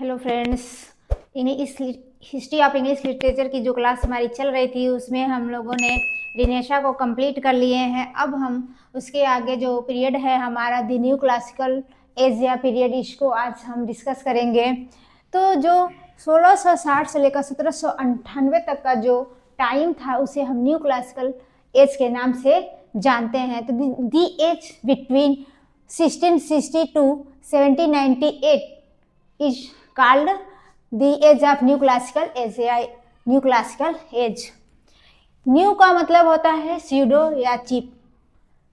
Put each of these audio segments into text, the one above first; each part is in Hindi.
हेलो फ्रेंड्स, इस हिस्ट्री ऑफ इंग्लिश लिटरेचर की जो क्लास हमारी चल रही थी उसमें हम लोगों ने रिनेशा को कंप्लीट कर लिए हैं। अब हम उसके आगे जो पीरियड है हमारा द न्यू क्लासिकल एज या पीरियड, इसको आज हम डिस्कस करेंगे। तो जो 1660 से लेकर 1798 तक का जो टाइम था उसे हम न्यू क्लासिकल एज के नाम से जानते हैं। तो the age between 1660 to 1798 is called the age of new classical age या न्यू क्लासिकल एज। न्यू का मतलब होता है स्यूडो या चीप।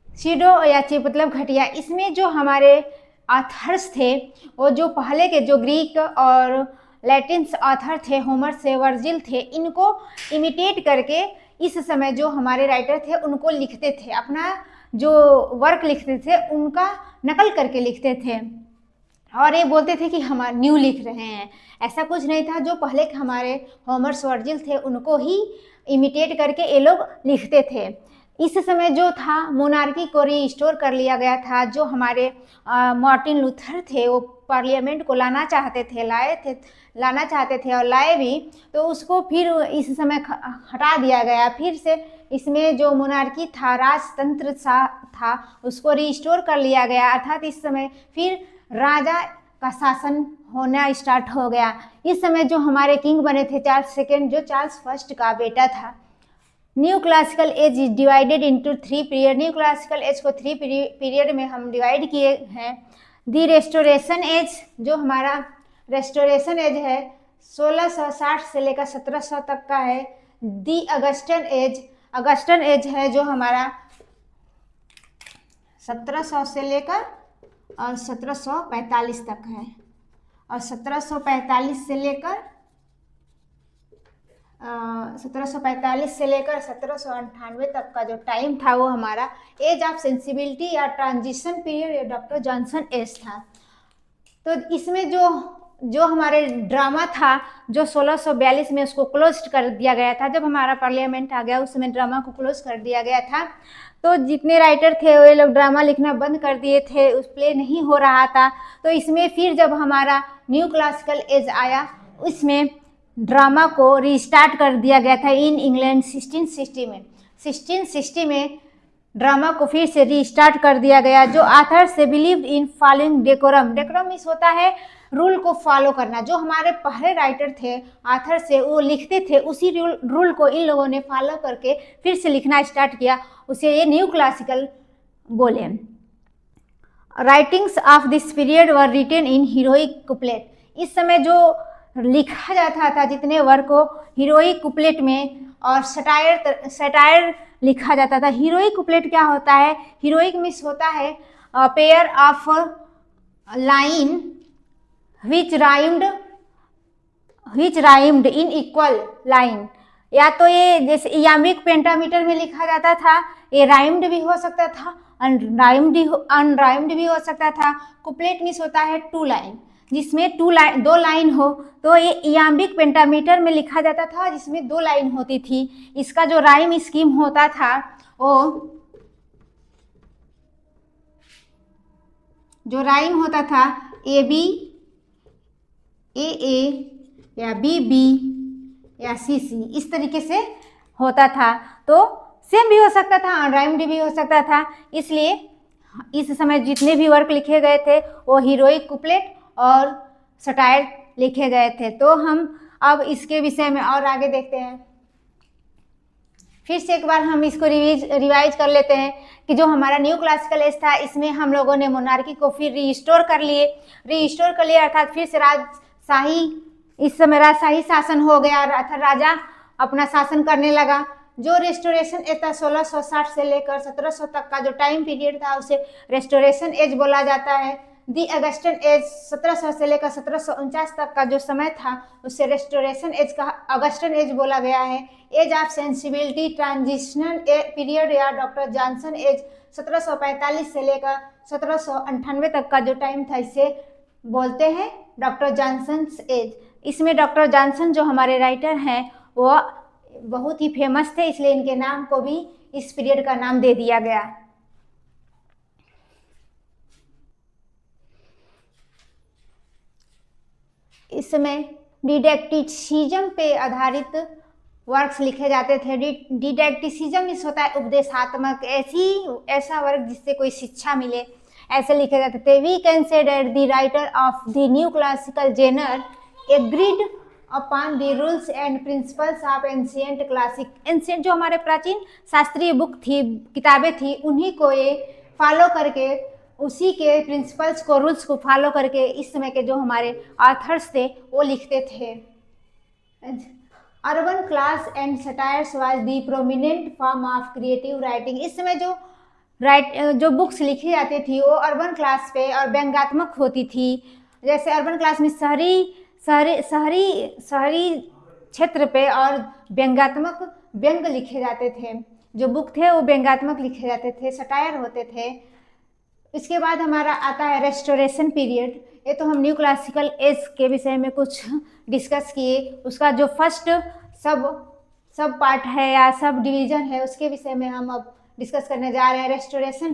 स्यूडो या चीप मतलब घटिया। इसमें जो हमारे ऑथर्स थे वो जो पहले के जो ग्रीक और लैटिन्स ऑथर थे, होमर से वर्जिल थे, इनको इमिटेट करके इस समय जो हमारे राइटर थे उनको लिखते थे, अपना जो वर्क लिखते थे उनका नकल करके लिखते थे और ये बोलते थे कि हम न्यू लिख रहे हैं। ऐसा कुछ नहीं था, जो पहले के हमारे होमर्स वर्जिल थे उनको ही इमिटेट करके ये लोग लिखते थे। इस समय जो था मोनार्की को रीस्टोर कर लिया गया था। जो हमारे मार्टिन लूथर थे वो पार्लियामेंट को लाना चाहते थे और लाए भी, तो उसको फिर इस समय हटा दिया गया। फिर से इसमें जो मोनार्की था, राजतंत्र था, उसको रीस्टोर कर लिया गया। अर्थात इस समय फिर राजा का शासन होना स्टार्ट हो गया। इस समय जो हमारे किंग बने थे चार्ल्स सेकेंड, जो चार्ल्स फर्स्ट का बेटा था। New classical as is divided into 3 period. New classical as को 3 पीरियड में हम डिवाइड किए हैं। दी रेस्टोरेशन एज, जो हमारा रेस्टोरेशन एज है 1660 से लेकर 1700 तक का है। दी अगस्टन एज, अगस्टन एज है जो हमारा 1700 से लेकर और 1745 तक है, और 1745 से लेकर 1798 तक का जो टाइम था वो हमारा एज ऑफ सेंसिबिलिटी या ट्रांजिशन पीरियड या डॉक्टर जॉनसन एज था। तो इसमें जो हमारे ड्रामा था जो 1642 में उसको क्लोज कर दिया गया था। जब हमारा पार्लियामेंट आ गया उस समय ड्रामा को क्लोज कर दिया गया था। तो जितने राइटर थे वे लोग ड्रामा लिखना बंद कर दिए थे, उस प्ले नहीं हो रहा था। तो इसमें फिर जब हमारा न्यू क्लासिकल एज आया उसमें ड्रामा को रीस्टार्ट कर दिया गया था इन इंग्लैंड 1660 में ड्रामा को फिर से रीस्टार्ट कर दिया गया। जो आथर से believe in following decorum, decorum इस होता है रूल को फॉलो करना। जो हमारे पहले राइटर थे आथर से वो लिखते थे, उसी रूल को इन लोगों ने फॉलो करके फिर से लिखना स्टार्ट किया, उसे ये न्यू क्लासिकल बोले। Writings of this period were written in heroic couplet. इस समय जो लिखा जाता था जितने वर्क को हीरोइक कुपलेट में और सटायर लिखा जाता था। हीरोइक कुपलेट क्या होता है? हीरोइक मीन्स होता है pair of line which rhymed in equal line। या तो ये जैसे यामिक पेंटामीटर में लिखा जाता था, ये राइम्ड भी हो सकता था, अनराइम्ड भी हो सकता था। कुपलेट मीन्स होता है 2 लाइन, जिसमें 2 लाइन हो। तो ये याम्बिक पेंटामीटर में लिखा जाता था जिसमें 2 लाइन होती थी। इसका जो राइम स्कीम होता था वो जो राइम होता था ए बी ए या बी या सी इस तरीके से होता था। तो सेम भी हो सकता था, अनराइम्ड भी हो सकता था। इसलिए इस समय जितने भी वर्क लिखे गए थे वो हीरोइक कुपलेट और सटायर लिखे गए थे। तो हम अब इसके विषय में और आगे देखते हैं। फिर से एक बार हम इसको रिवाइज कर लेते हैं कि जो हमारा न्यू क्लासिकल एज था इसमें हम लोगों ने मोनार्की को फिर रीस्टोर कर लिए अर्थात फिर से राजशाही, इस समय राजशाही शासन हो गया, अर्थात राजा अपना शासन करने लगा। जो रेस्टोरेशन एज था 1660 से लेकर 1700 तक का जो टाइम पीरियड था उसे रेस्टोरेशन एज बोला जाता है। दी अगस्टन एज 1700 से लेकर 1749 तक का जो समय था उसे रेस्टोरेशन एज का अगस्टन एज बोला गया है। Age of sensibility transitional period या डॉक्टर जॉनसन एज 1745 से लेकर 1798 तक का जो टाइम था इसे बोलते हैं डॉक्टर जॉनसन एज। इसमें डॉक्टर जॉनसन जो हमारे राइटर हैं वो बहुत ही फेमस थे, इसलिए इनके नाम को भी इस पीरियड का नाम दे दिया गया। इसमें डिडैक्टिसिज्म पे आधारित वर्क्स लिखे जाते थे। डिडैक्टिसिज्म इस होता है उपदेशात्मक, ऐसा वर्क जिससे कोई शिक्षा मिले, ऐसे लिखे जाते थे। We can say that the writer of the new classical genre agreed upon the rules and principles of ancient classic. Ancient जो हमारे प्राचीन शास्त्रीय बुक थी, किताबें थी, उन्हीं को ये फॉलो करके, उसी के प्रिंसिपल्स को, रूल्स को फॉलो करके इस समय के जो हमारे ऑथर्स थे वो लिखते थे। Urban class and satires was the prominent form of creative writing. इस समय जो बुक्स लिखी जाती थी वो अर्बन क्लास पे और व्यंग्यात्मक होती थी। जैसे अर्बन क्लास में शहरी क्षेत्र पे और व्यंग्यात्मक व्यंग लिखे जाते थे। जो बुक थे वो व्यंग्यात्मक लिखे जाते थे, सटायर होते थे। इसके बाद हमारा आता है रेस्टोरेशन पीरियड। ये तो हम न्यू क्लासिकल एज के विषय में कुछ डिस्कस किए। उसका जो फर्स्ट सब पार्ट है या सब डिवीजन है उसके विषय में हम अब डिस्कस करने जा रहे हैं। रेस्टोरेशन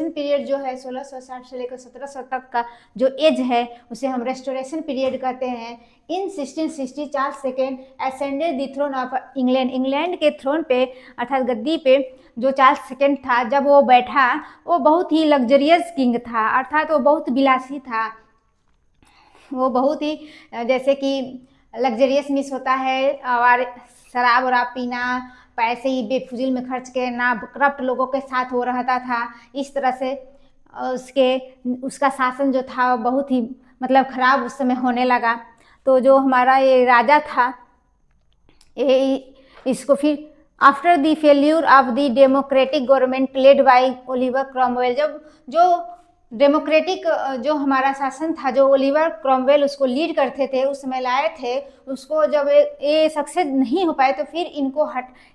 पीरियड जो है 1660 से लेकर 1700 तक का जो एज है उसे हम रेस्टोरेशन पीरियड कहते हैं। In 1660 Charles second ascended the throne of England के थ्रोन पे अर्थात गद्दी पे जो चार्ल्स सेकेंड था, जब वो बैठा वो बहुत ही लग्जरियस किंग था, अर्थात वो बहुत विलासी था। वो बहुत ही जैसे कि लग्जरियस मिस होता है और शराब वराब पीना, पैसे ही बेफुजिल में खर्च करना, करप्ट लोगों के साथ वो रहता था। इस तरह से उसका शासन जो था बहुत ही मतलब खराब उस समय होने लगा। तो जो हमारा ये राजा था इसको फिर after the failure of the democratic government led by Oliver Cromwell, जब जो डेमोक्रेटिक जो हमारा शासन था, जो ओलिवर क्रॉमवेल उसको लीड करते थे, उस समय लाए थे, उसको जब ये सक्सेस नहीं हो पाए तो फिर इनको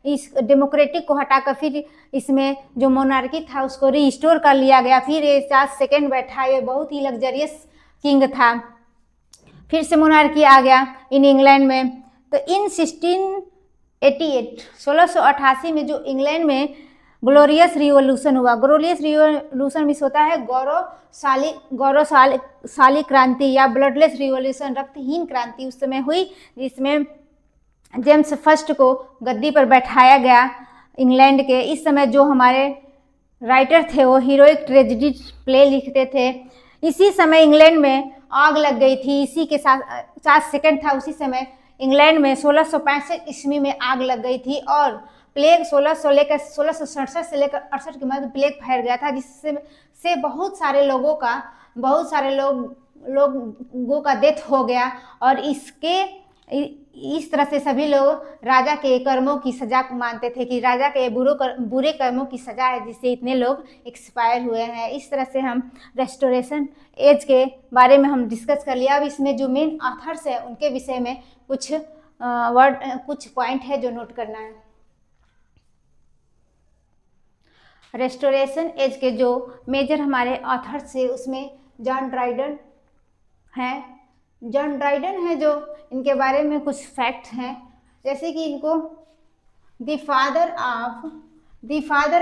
इस डेमोक्रेटिक को हटाकर फिर इसमें जो मोनार्की था उसको रिस्टोर कर लिया गया। फिर ये चार्ल्स सेकेंड बैठा, ये बहुत ही लग्जरियस किंग था। फिर से मोनार्की आ गया इन इंग्लैंड में। तो इन 1688 में जो इंग्लैंड में ग्लोरियस रिवॉल्यूशन हुआ। ग्लोरियस रिवॉल्यूशन मिस होता है गौरवशाली क्रांति या ब्लडलेस रिवॉल्यूशन, रक्तहीन क्रांति उस समय हुई, जिसमें जेम्स फर्स्ट को गद्दी पर बैठाया गया इंग्लैंड के। इस समय जो हमारे राइटर थे वो हीरोइक ट्रेजेडी प्ले लिखते थे। इसी समय इंग्लैंड में आग लग गई थी, इसी के साथ चार्ल्स सेकेंड था, उसी समय इंग्लैंड में 1665 ईस्वी में आग लग गई थी और प्लेग 1667 से लेकर 68 के मध्य प्लेग फैल गया था, जिससे बहुत सारे लोगों का डेथ हो गया। और इस तरह से सभी लोग राजा के कर्मों की सजा को मानते थे कि राजा के बुरे कर्मों की सजा है जिससे इतने लोग एक्सपायर हुए हैं। इस तरह से हम रेस्टोरेशन एज के बारे में हम डिस्कस कर लिया। अब इसमें जो मेन ऑथर्स है उनके विषय में कुछ पॉइंट है जो नोट करना है। रेस्टोरेशन एज के जो मेजर हमारे ऑथर्स है उसमें जॉन ड्राइडन है जो इनके बारे में कुछ फैक्ट्स हैं, जैसे कि इनको the father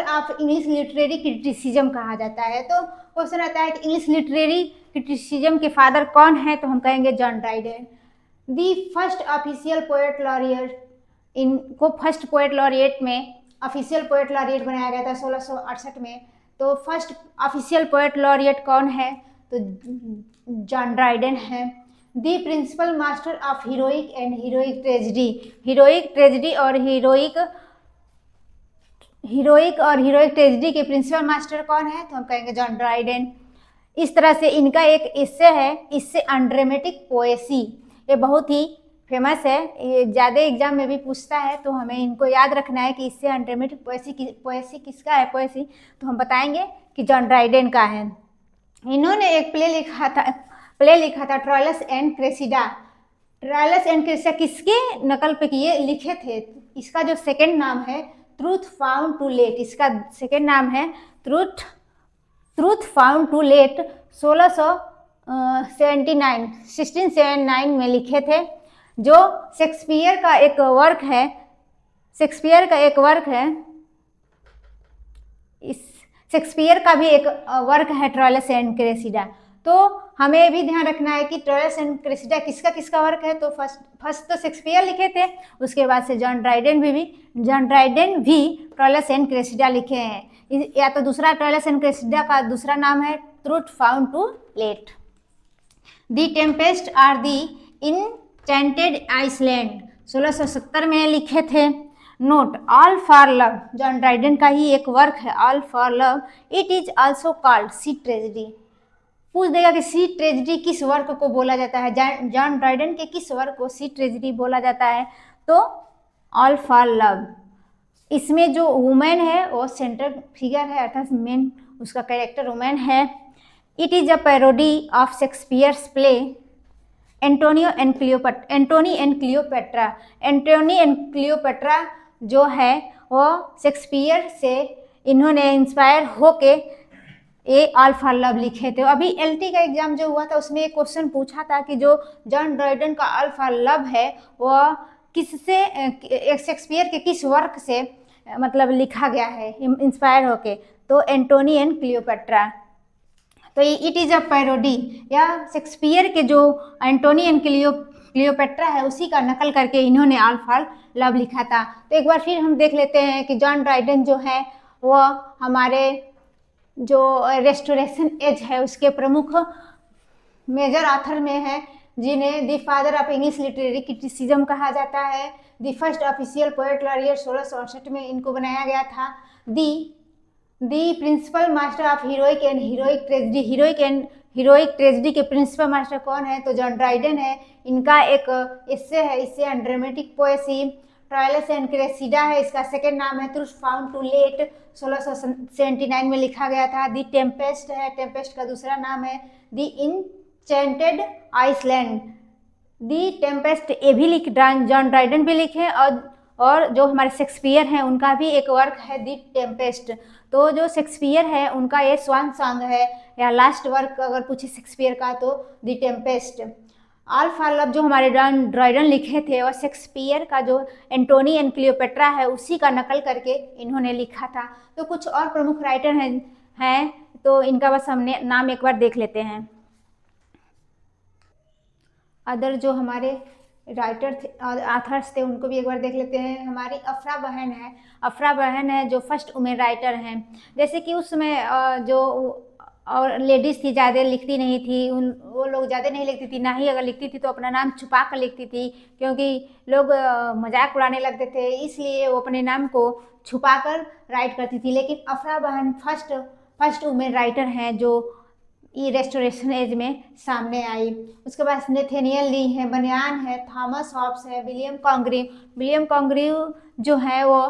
of English literary criticism कहा जाता है। तो क्वेश्चन आता है कि इंग्लिश लिटरेरी क्रिटिसिज्म के फादर कौन है, तो हम कहेंगे John Dryden. The first official poet laureate, इनको फर्स्ट पोएट लॉरिएट में ऑफिशियल पोएट लॉरिएट बनाया गया था 1668 में। तो फर्स्ट ऑफिशियल पोएट लॉरिएट कौन है, तो जॉन ड्राइडन है। The principal master of heroic and heroic tragedy और हीरोइक ट्रेजेडी के प्रिंसिपल मास्टर कौन है, तो हम कहेंगे जॉन ड्राइडन। इस तरह से इनका एक इस्से है, इससे अनड्रामेटिक पोएसी, ये बहुत ही फेमस है, ये ज़्यादा एग्जाम में भी पूछता है, तो हमें इनको याद रखना है कि इससे अनड्रामेटिक पोएसी किसका है पोएसी, तो हम बताएंगे कि जॉन ड्राइडन का है। इन्होंने एक प्ले लिखा था ट्रायलस एंड क्रेसिडा किसके नकल पे किए लिखे थे। इसका जो सेकंड नाम है ट्रूथ फाउंड टू लेट, इसका सेकंड नाम है ट्रूथ फाउंड टू लेट 1679 में लिखे थे, जो शेक्सपियर का एक वर्क है। इस शेक्सपियर का भी एक वर्क है ट्रायलस एंड क्रेसिडा। तो हमें भी ध्यान रखना है कि ट्रोइलस एंड क्रेसिडा किसका किसका वर्क है। तो फर्स्ट तो शेक्सपियर लिखे थे, उसके बाद से जॉन ड्राइडेन भी ट्रोइलस एंड क्रेसिडा लिखे हैं। या तो दूसरा ट्रोइलस एंड क्रेसिडा का दूसरा नाम है truth found too late. The Tempest or the enchanted island 1670 में लिखे थे। Note all for love, John Dryden का ही एक वर्क है all for love. It is also called see tragedy. पूछ देगा कि सी ट्रेजेडी किस वर्क को बोला जाता है, जॉन ड्राइडेन के किस वर्क को सी ट्रेजेडी बोला जाता है। तो ऑल फॉर लव। इसमें जो वुमेन है वो सेंट्रल फिगर है, अर्थात मेन उसका कैरेक्टर वुमेन है। It is a parody of Shakespeare's play Antony and Cleopatra. Antony and Cleopatra जो है वो शेक्सपियर से इन्होंने इंस्पायर होके ये ऑल फॉर लव लिखे थे। अभी एलटी का एग्जाम जो हुआ था उसमें एक क्वेश्चन पूछा था कि जो जॉन ड्राइडेन का ऑल फॉर लव है वह किससे, शेक्सपियर के किस वर्क से मतलब लिखा गया है इंस्पायर होके। तो एंटोनी एंड क्लियोपेट्रा। तो इट इज अ पैरोडी, या शेक्सपियर के जो एंटोनी एंड क्लियोपेट्रा है उसी का नकल करके इन्होंने ऑल फॉर लव लिखा था। तो एक बार फिर हम देख लेते हैं कि जॉन ड्राइडेन जो है वह हमारे जो रेस्टोरेशन एज है उसके प्रमुख मेजर ऑथर में है, जिन्हें the father of English literary criticism कहा जाता है। The first official poet laureate 1668 में इनको बनाया गया था। The principal master of heroic and heroic tragedy. Heroic tragedy के प्रिंसिपल मास्टर कौन है? तो जॉन ड्राइडेन है। इनका एक इससे है, इससे and dramatic Poaceae Troilus and Cressida है, इसका सेकंड नाम है ट्रूथ फाउंड टू लेट 1679 में लिखा गया था। दी टेम्पेस्ट है, टेम्पेस्ट का दूसरा नाम है दी इनचेंटेड आइसलैंड। दी टेम्पेस्ट ये भी जॉन ड्राइडेन भी लिखे, और जो हमारे शेक्सपियर हैं उनका भी एक वर्क है दी टेम्पेस्ट। तो जो शेक्सपियर है उनका ये स्वान सॉन्ग है या लास्ट वर्क अगर पूछे शेक्सपियर का तो दी टेम्पेस्ट। ऑल फॉर लव जो हमारे जॉन ड्राइडेन लिखे थे और शेक्सपियर का जो एंटोनी एंड क्लियोपेट्रा है उसी का नकल करके इन्होंने लिखा था। तो कुछ और प्रमुख राइटर हैं तो इनका बस हमने नाम एक बार देख लेते हैं। अदर जो हमारे राइटर थे, आथर्स थे, उनको भी एक बार देख लेते हैं। हमारी अफ्रा बहन है जो फर्स्ट वुमेन राइटर हैं। जैसे कि उस समय जो और लेडीज़ थी ज़्यादा लिखती नहीं थी, वो लोग ज़्यादा नहीं लिखती थी, ना ही अगर लिखती थी तो अपना नाम छुपा कर लिखती थी, क्योंकि लोग मजाक उड़ाने लगते थे, इसलिए वो अपने नाम को छुपा कर राइट करती थी। लेकिन अफ्रा बहन फर्स्ट वुमेन राइटर हैं जो ये रेस्टोरेशन एज में सामने आई। उसके बाद नेथेनियल ली है, बनियान है, थॉमस हॉब्स है, विलियम कॉन्ग्रीव जो है वो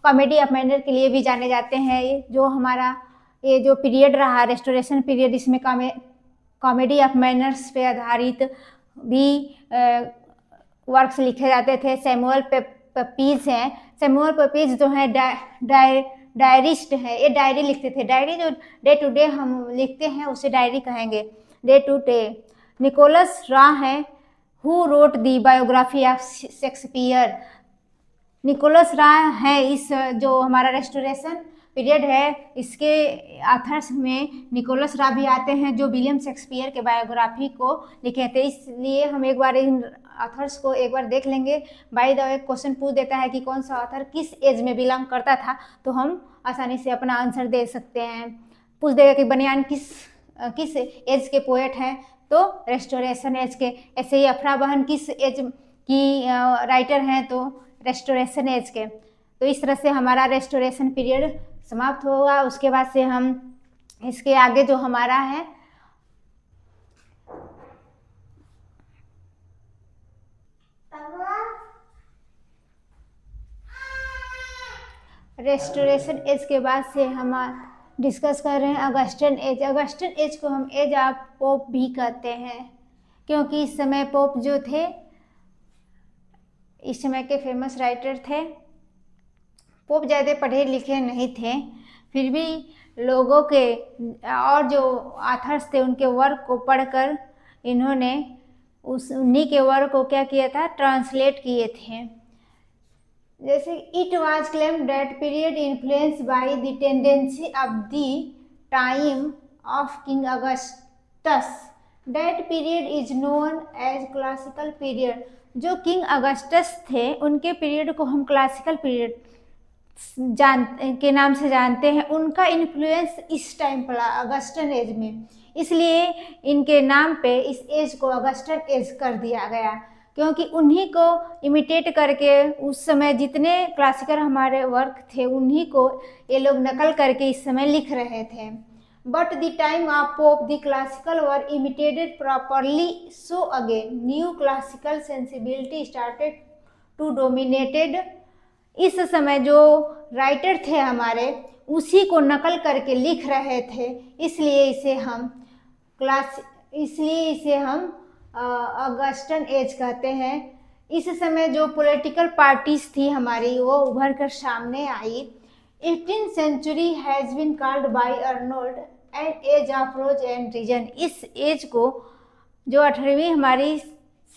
कॉमेडी ऑफ मैनर के लिए भी जाने जाते हैं। जो हमारा ये जो पीरियड रहा रेस्टोरेशन पीरियड, इसमें कॉमेडी ऑफ मैनर्स पे आधारित भी वर्क्स लिखे जाते थे। सैमुअल पेपीज हैं, सैमुअल पेपीज जो है डायरिस्ट है, ये डायरी लिखते थे। डायरी जो डे टू डे हम लिखते हैं उसे डायरी कहेंगे, day to day. Nicholas Rowe है who wrote the biography of Shakespeare. Nicholas Rowe है इस जो हमारा रेस्टोरेशन पीरियड है इसके ऑथर्स में निकोलस रॉ भी आते हैं जो विलियम शेक्सपियर के बायोग्राफी को लिखे थे। इसलिए हम एक बार इन ऑथर्स को एक बार देख लेंगे। बाय द वे क्वेश्चन पूछ देता है कि कौन सा ऑथर किस एज में बिलोंग करता था, तो हम आसानी से अपना आंसर दे सकते हैं। पूछ देगा कि बनियान किस एज के पोएट हैं, तो रेस्टोरेशन एज के। ऐसे ही अफ्रा बहन किस एज की राइटर हैं, तो रेस्टोरेशन एज के। तो इस तरह से हमारा रेस्टोरेशन पीरियड समाप्त होगा। उसके बाद से हम इसके आगे जो हमारा है रेस्टोरेशन एज के बाद से हम डिस्कस कर रहे हैं अगस्टन एज। अगस्टन एज को हम एज ऑफ पोप भी कहते हैं, क्योंकि इस समय पोप जो थे इस समय के फेमस राइटर थे। पोप ज़्यादा पढ़े लिखे नहीं थे, फिर भी लोगों के और जो ऑथर्स थे उनके वर्क को पढ़कर इन्होंने उन्हीं के वर्क को क्या किया था, ट्रांसलेट किए थे। जैसे it was claimed that period influence by the tendency of the time of king August Thus, that period is known as classical period. जो किंग अगस्टस थे उनके पीरियड को हम क्लासिकल पीरियड के नाम से जानते हैं। उनका इन्फ्लुएंस इस टाइम पड़ा अगस्टन एज में, इसलिए इनके नाम पे इस एज को अगस्टन एज कर दिया गया, क्योंकि उन्हीं को इमिटेट करके उस समय जितने क्लासिकल हमारे वर्क थे उन्हीं को ये लोग नकल करके इस समय लिख रहे थे। But the time of Pope the classical were imitated properly, so again new classical sensibility started to dominated. इस समय जो राइटर थे हमारे उसी को नकल करके लिख रहे थे, इसलिए इसे हम अगस्टन एज कहते हैं। इस समय जो पॉलिटिकल पार्टीज थी हमारी वो उभर कर सामने आई। 18th century has been called by Arnold an age of prose and reason। इस एज को, जो 18वीं हमारी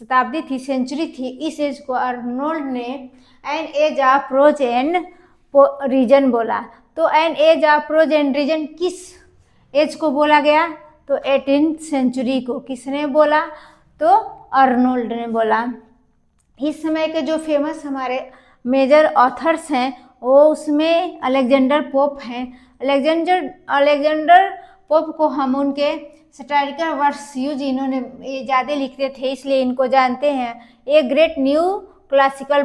शताब्दी थी, सेंचुरी थी, इस एज को अर्नोल्ड ने an age of prose and reason बोला। तो an age of prose and reason किस एज को बोला गया? तो 18th सेंचुरी को। किसने बोला? तो अर्नोल्ड ने बोला। इस समय के जो फेमस हमारे मेजर ऑथर्स हैं वो उसमें अलेक्जेंडर पोप हैं। अलेक्जेंडर पोप को हम उनके सटारिकल वर्क्स यूज, इन्होंने ये ज़्यादा लिखते थे इसलिए इनको जानते हैं। एक ग्रेट न्यू क्लासिकल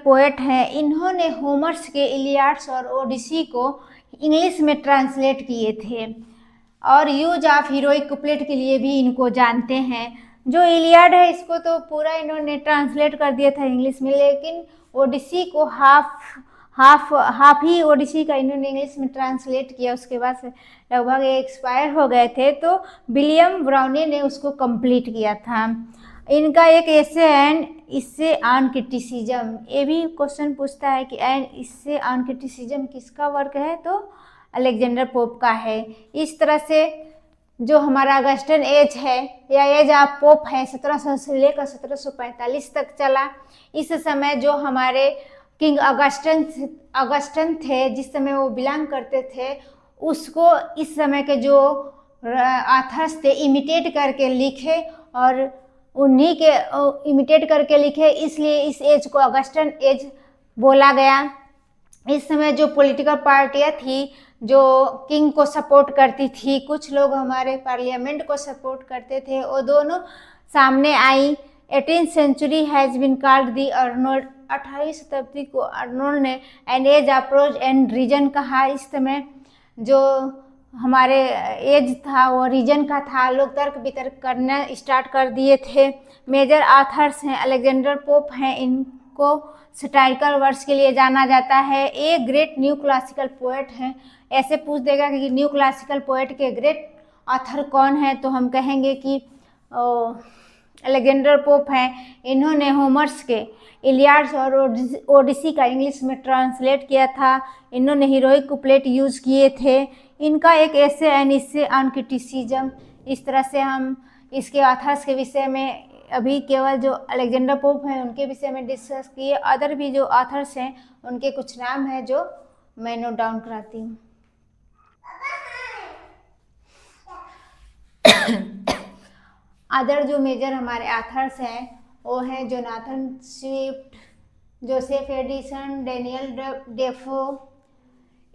पोएट हैं। इन्होंने होमर्स के इलियाड्स और ओडिसी को इंग्लिश में ट्रांसलेट किए थे और यूज ऑफ हीरोइक कुप्लेट के लिए भी इनको जानते हैं। जो इलियाड है इसको तो पूरा इन्होंने ट्रांसलेट कर दिया था इंग्लिश में, लेकिन ओडिसी को हाफ ही ओडिसी का इन्होंने इंग्लिश में ट्रांसलेट किया। उसके बाद से लगभग एक्सपायर हो गए थे, तो विलियम ब्राउनी ने उसको कंप्लीट किया था। इनका एक एसे एंड इससे ऑन क्रिटिसिज्म, ये भी क्वेश्चन पूछता है कि एंड इससे ऑन क्रिटिसिज्म किसका वर्क है? तो अलेक्जेंडर पोप का है। इस तरह से जो हमारा अगस्टन एज है या एज ऑफ पोप है 1700 से लेकर 1745 तक चला। इस समय जो हमारे किंग अगस्टन थे, जिस समय वो बिलोंग करते थे, उसको इस समय के जो ऑथर्स थे इमिटेट करके लिखे और उन्हीं के इमिटेट करके लिखे, इसलिए इस एज को अगस्टन एज बोला गया। इस समय जो पॉलिटिकल पार्टियां थी जो किंग को सपोर्ट करती थी, कुछ लोग हमारे पार्लियामेंट को सपोर्ट करते थे, वो दोनों सामने आई। 18th century has been called the Arnold, 18वीं शताब्दी को अर्नोल्ड ने an age of prose and reason कहा। इस समय जो हमारे एज था वो रीजन का था। लोग तर्क वितर्क करना स्टार्ट कर दिए थे। मेजर ऑथर्स हैं, अलेक्जेंडर पोप हैं, इनको सटारिकल वर्क्स के लिए जाना जाता है। एक ग्रेट न्यू क्लासिकल पोएट हैं। ऐसे पूछ देगा कि न्यू क्लासिकल पोएट के ग्रेट ऑथर कौन है, तो हम कहेंगे कि अलेक्जेंडर पोप हैं। इन्होंने होमर्स के इलियाड्स और ओडिसी का इंग्लिश में ट्रांसलेट किया था। इन्होंने हीरोइक कुप्लेट यूज किए थे। इनका एक ऐसे एंड इससे ऑन क्रिटिसिज्म। इस तरह से हम इसके ऑथर्स के विषय में अभी केवल जो अलेक्जेंडर पोप हैं उनके विषय में डिस्कस किए। अदर भी जो ऑथर्स हैं उनके कुछ नाम हैं जो मैं नोट डाउन कराती हूँ। अदर जो मेजर हमारे ऑथर्स हैं वो हैं Jonathan Swift, Joseph Addison, Daniel Dafoe.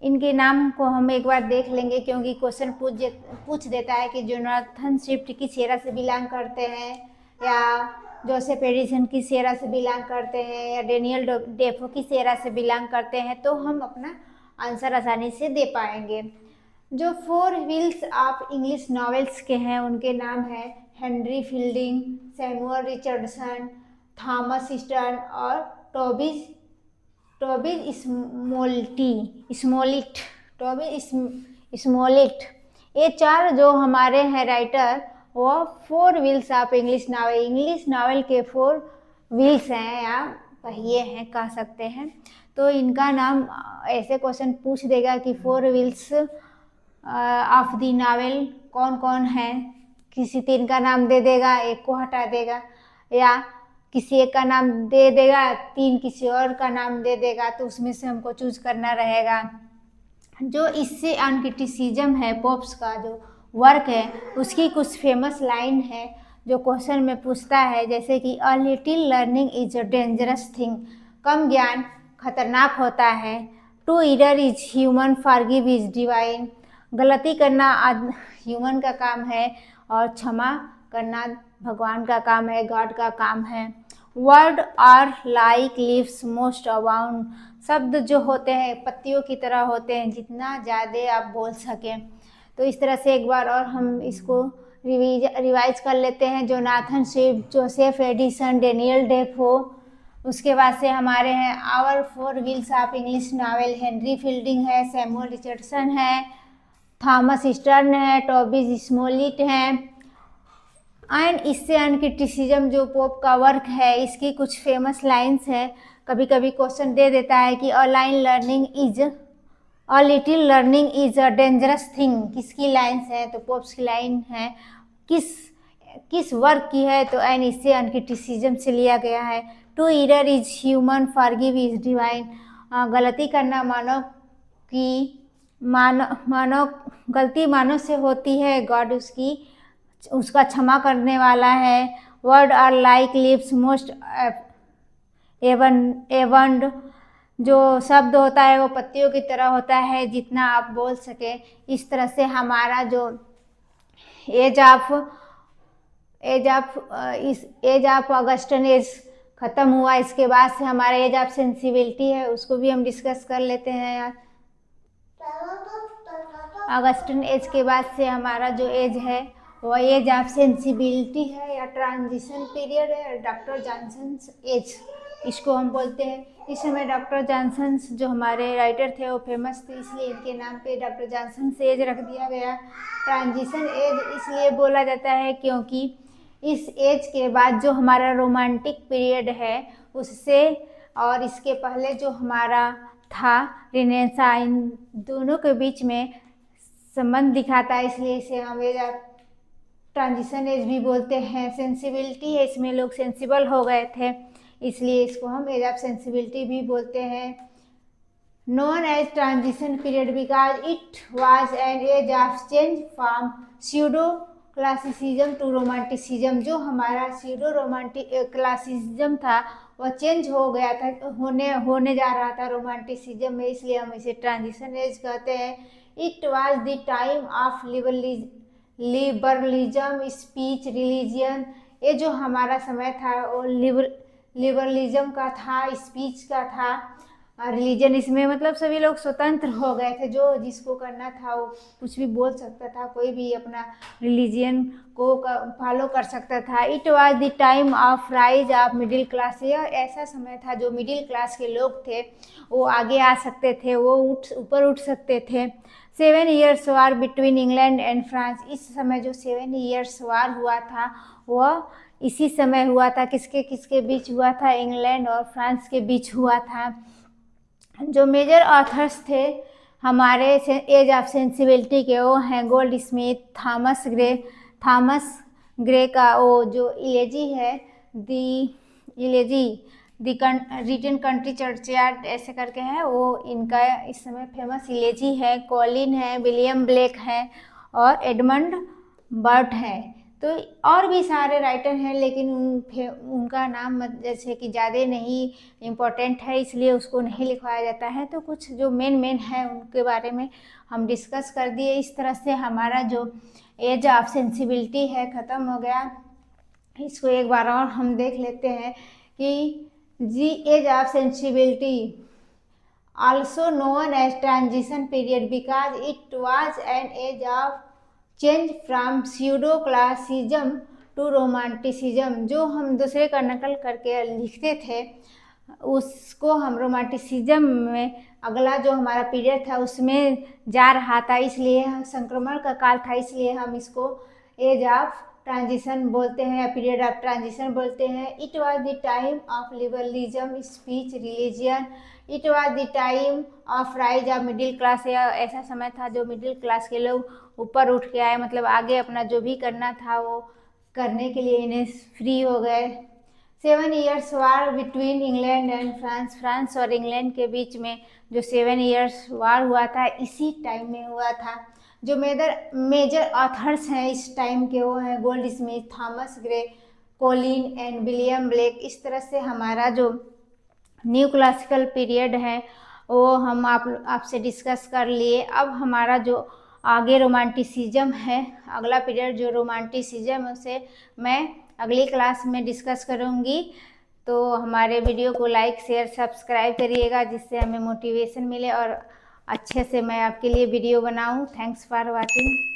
इनके नाम को हम एक बार देख लेंगे क्योंकि क्वेश्चन पूछ देता है कि जोनाथन स्विफ्ट किस एरा से बिलोंग करते हैं या जोसेफ एडिसन किस एरा से बिलोंग करते हैं या डेनियल डेफो किस एरा से बिलोंग करते हैं, तो हम अपना आंसर आसानी से दे पाएंगे। जो 4 व्हील्स ऑफ इंग्लिश नॉवेल्स के हैं उनके नाम हैं Henry fielding, Samuel Richardson, Thomas stern और टोबी स्मोलिट। ये 4 जो हमारे हैं राइटर वो 4 व्हील्स ऑफ इंग्लिश नॉवेल के 4 व्हील्स हैं या पहिए हैं कह सकते हैं। तो इनका नाम ऐसे क्वेश्चन पूछ देगा कि 4 व्हील्स ऑफ द नॉवेल कौन कौन है। किसी 3 का नाम दे देगा, एक को हटा देगा, या किसी एक का नाम दे देगा, 3 किसी और का नाम दे देगा, तो उसमें से हमको चूज करना रहेगा। जो इससे अनक्रिटिसिज्म है पोप्स का जो वर्क है उसकी कुछ फेमस लाइन है जो क्वेश्चन में पूछता है, जैसे कि a little learning is a dangerous thing, कम ज्ञान खतरनाक होता है। To err is human, forgive is divine, गलती करना ह्यूमन का काम है और क्षमा करना भगवान का काम है, गॉड का काम है। Word are like leaves most abound, शब्द जो होते हैं पत्तियों की तरह होते हैं, जितना ज़्यादा आप बोल सकें। तो इस तरह से एक बार और हम इसको रिवाइज कर लेते हैं। Jonathan Swift, Joseph Addison, Daniel Defoe, उसके बाद से हमारे हैं our four wheels of English novel, Henry Fielding है, सैमुअल रिचर्डसन है, थॉमस स्टर्न है, टॉबी स्मोलिट है। एंड इससे अनक्रिटिसिज्म जो पोप का वर्क है इसकी कुछ फेमस लाइन्स है। कभी कभी क्वेश्चन दे देता है कि a little learning is a dangerous thing, किसकी लाइन्स है? तो पोप्स की लाइन है। किस वर्क की है? तो एंड इससे अनक्रिटिसिज्म से लिया गया है। To err is human, forgive is divine, गलती करना मानव की मानव गलती मानव से होती है, गॉड उसका क्षमा करने वाला है। Word are like lips most abound, जो शब्द होता है वो पत्तियों की तरह होता है, जितना आप बोल सके। इस तरह से हमारा जो एज ऑफ ऑगस्टन एज खत्म हुआ। इसके बाद से हमारा एज ऑफ सेंसिबिलिटी है, उसको भी हम डिस्कस कर लेते हैं यार। ऑगस्टन एज के बाद से हमारा जो एज है वो एज ऑफ सेंसिबिलिटी है या ट्रांजिशन पीरियड है। डॉक्टर जॉनसन एज इसको हम बोलते हैं। इस समय डॉक्टर जॉनसन जो हमारे राइटर थे वो फेमस थे, इसलिए इनके नाम पे डॉक्टर जॉनसन एज रख दिया गया। ट्रांजिशन एज इसलिए बोला जाता है क्योंकि इस एज के बाद जो हमारा रोमांटिक पीरियड है उससे और इसके पहले जो हमारा था रिनेसा, इन दोनों के बीच में संबंध दिखाता है, इसलिए इसे हम एज ऑफ ट्रांजिशन एज भी बोलते हैं। सेंसिबिलिटी है, इसमें लोग सेंसिबल हो गए थे, इसलिए इसको हम एज ऑफ सेंसिबिलिटी भी बोलते हैं। Known as transition period because it was an age of change from pseudo classicism to romanticism. जो हमारा स्यूडो रोमांटिक क्लासिसिज्म था वह चेंज हो गया था, होने जा रहा था रोमांटिसिज्म में, इसलिए हम इसे ट्रांजिशन एज कहते हैं। It was the time of liberalism, speech, religion. ये जो हमारा समय था वो लिबरलिज्म का था, स्पीच का था, रिलीजन इसमें मतलब सभी लोग स्वतंत्र हो गए थे, जो जिसको करना था वो कुछ भी बोल सकता था, कोई भी अपना रिलीजियन को फॉलो कर सकता था। It was the time of rise of middle class, यह ऐसा समय था जो मिडिल क्लास के लोग थे वो आगे आ सकते थे, वो ऊपर उठ सकते थे। 7 years war between England and France, इस समय जो 7 ईयर्स वार हुआ था वह इसी समय हुआ था। किसके किसके बीच हुआ था? इंग्लैंड और फ्रांस के बीच हुआ था। जो मेजर ऑथर्स थे हमारे एज ऑफ सेंसिबिलिटी के वो हैं गोल्ड स्मिथ, थॉमस ग्रे का वो जो इलेजी है दी रिटन कंट्री चर्चयार्ड ऐसे करके है, वो इनका इस समय फेमस इलेजी है। कॉलिन है, विलियम ब्लेक है और एडमंड बर्ट है। तो और भी सारे राइटर हैं लेकिन उनका नाम जैसे कि ज़्यादा नहीं इम्पोर्टेंट है, इसलिए उसको नहीं लिखवाया जाता है। तो कुछ जो मेन है उनके बारे में हम डिस्कस कर दिए। इस तरह से हमारा जो एज ऑफ सेंसिबिलिटी है ख़त्म हो गया। इसको एक बार और हम देख लेते हैं कि जी age of sensibility also known as transition period because it was an age of change from pseudo classicism to romanticism। जो हम दूसरे का नकल करके लिखते थे उसको हम रोमांटिसिज्म में अगला जो हमारा पीरियड था उसमें जा रहा था, इसलिए संक्रमण का काल था, इसलिए हम इसको एज ऑफ ट्रांजिशन बोलते हैं या पीरियड ऑफ ट्रांजिशन बोलते हैं। It was the time of liberalism, speech, religion. It was the time of rise of middle class, या ऐसा समय था जो मिडिल क्लास के लोग ऊपर उठ के आए, मतलब आगे अपना जो भी करना था वो करने के लिए इन्हें फ्री हो गए। 7 years war between England and France, France और इंग्लैंड के बीच में जो 7 ईयर्स वार हुआ था इसी टाइम में हुआ था। जो मेजर ऑथर्स हैं इस टाइम के वो हैं gold Smith, Thomas Gray, Colin and William Blake. इस तरह से हमारा जो न्यू क्लासिकल पीरियड है वो हम आपसे डिस्कस कर लिए। अब हमारा जो आगे रोमांटिसिज्म है, अगला पीरियड जो रोमांटिसिज्म है उसे मैं अगली क्लास में डिस्कस करूँगी। तो हमारे वीडियो को लाइक शेयर सब्सक्राइब करिएगा जिससे हमें मोटिवेशन मिले और अच्छे से मैं आपके लिए वीडियो बनाऊँ। Thanks for watching.